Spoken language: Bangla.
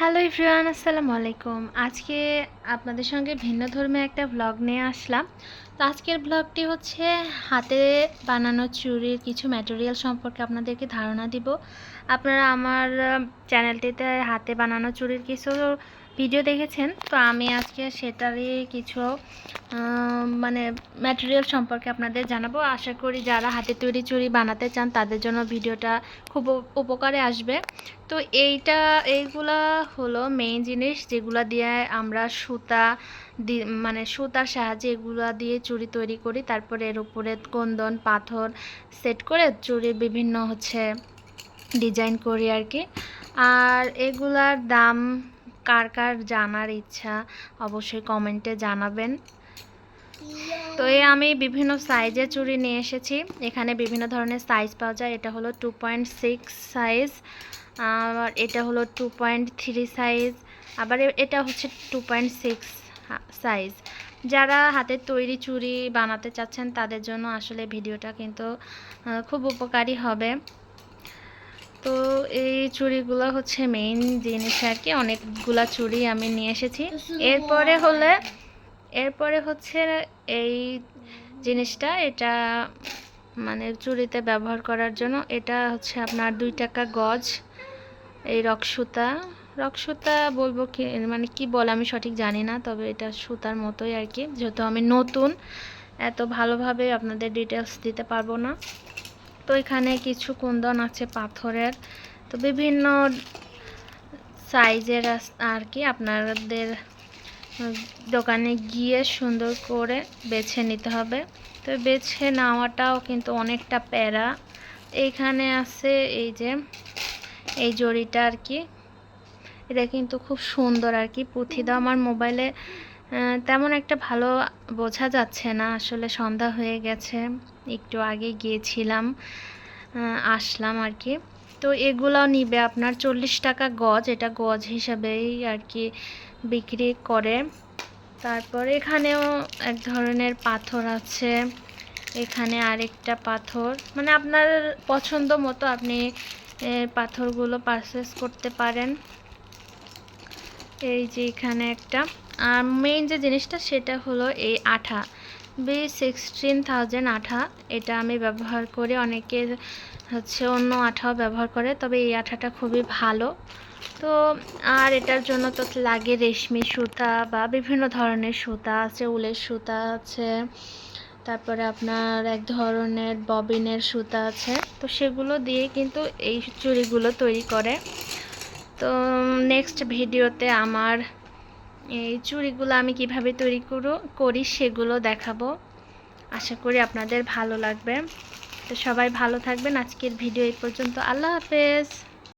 হ্যালো এভরিওয়ান, আসসালামু আলাইকুম। আজকে আপনাদের সঙ্গে ভিন্ন ধর্মীয় একটা ব্লগ নিয়ে আসলাম। তো আজকের ব্লগটি হচ্ছে হাতে বানানো চুড়ির কিছু ম্যাটেরিয়াল সম্পর্কে আপনাদেরকে ধারণা দিব। আপনারা আমার চ্যানেলটিতে হাতে বানানো চুড়ির কিছু ভিডিও দেখেছেন, তো আমি আজকে সেটারই কিছু মানে ম্যাটেরিয়াল সম্পর্কে আপনাদের জানাবো। আশা করি যারা হাতে তৈরি চুড়ি বানাতে চান তাদের জন্য ভিডিওটা খুব উপকারে আসবে। তো এইগুলা হলো মেইন জিনিস যেগুলা দিয়ে আমরা সুতা মানে সুতার সাহায্যে এগুলা দিয়ে চুড়ি তৈরি করি। তারপরে এর উপরে কুন্দন পাথর সেট করে চুড়ির বিভিন্ন ডিজাইন করি আর কি। আর এগুলার দাম কার কার জানার ইচ্ছা অবশ্যই কমেন্টে জানাবেন। তো আমি বিভিন্ন সাইজের চুড়ি নিয়ে এসেছি। এখানে বিভিন্ন ধরনের সাইজ পাওয়া যায়। এটা হলো 2.6 সাইজ, আর এটা হলো 2.3 সাইজ, আবার এটা হচ্ছে 2.6 সাইজ। যারা হাতের তৈরি চুড়ি বানাতে চাচ্ছেন তাদের জন্য আসলে ভিডিওটা কিন্তু খুব উপকারী হবে। তো এই চুড়িগুলো হচ্ছে মেইন জিনিস আর কি। অনেকগুলা চুড়ি আমি নিয়ে এসেছি। এরপরে হচ্ছে এই জিনিসটা, এটা মানে চুড়িতে ব্যবহার করার জন্য। এটা হচ্ছে আপনার 2 টাকা গজ। এই রকসুতা বলবো কি, মানে কি বলে আমি সঠিক জানি না, তবে এটা সুতার মতোই আর কি। যেহেতু আমি নতুন, এত ভালোভাবে আপনাদের ডিটেলস দিতে পারবো না। তো এখানে কিছু কুন্দন আছে পাথরের, তো বিভিন্ন সাইজের আর কি। আপনাদের দোকানে গিয়ে সুন্দর করে বেছে নিতে হবে। তো বেছে নেওয়াটাও কিন্তু অনেকটা প্যারা। এইখানে আছে এই যে এই জড়িটা আর কি, এটা কিন্তু খুব সুন্দর আর কি। পুঁথিটা আমার মোবাইলে তেমন একটা ভালো বোঝা যাচ্ছে না, আসলে সন্ধ্যা হয়ে গেছে, একটু আগে গিয়েছিলাম, আসলাম আর কি। তো এগুলো নিবে আপনার 40 টাকা গজ, এটা গজ হিসাবেই আর কি বিক্রি করে। তারপর এখানেও এক ধরনের পাথর আছে, এখানে আরেকটা পাথর, মানে আপনার পছন্দ মতো আপনি পাথরগুলো পারচেস করতে পারেন। এই যে এখানে একটা, আর মেইন যে জিনিসটা সেটা হলো এই আঠা, B16000 আঠা। এটা আমি ব্যবহার করি, অনেকে হচ্ছে অন্য আঠাও ব্যবহার করে, তবে এই আঠাটা খুবই ভালো। তো আর এটার জন্য তো লাগে রেশমি সুতা বা বিভিন্ন ধরনের সুতা আছে, উলের সুতা আছে, তারপরে আপনার এক ধরনের ববিনের সুতা আছে। তো সেগুলো দিয়ে কিন্তু এই চুড়িগুলো তৈরি করে। তো নেক্সট ভিডিওতে আমার এই চুড়িগুলো আমি কিভাবে তৈরি করি সেগুলো দেখাবো। আশা করি আপনাদের ভালো লাগবে। তো সবাই ভালো থাকবেন। আজকের ভিডিও এই পর্যন্ত। আল্লাহ হাফেজ।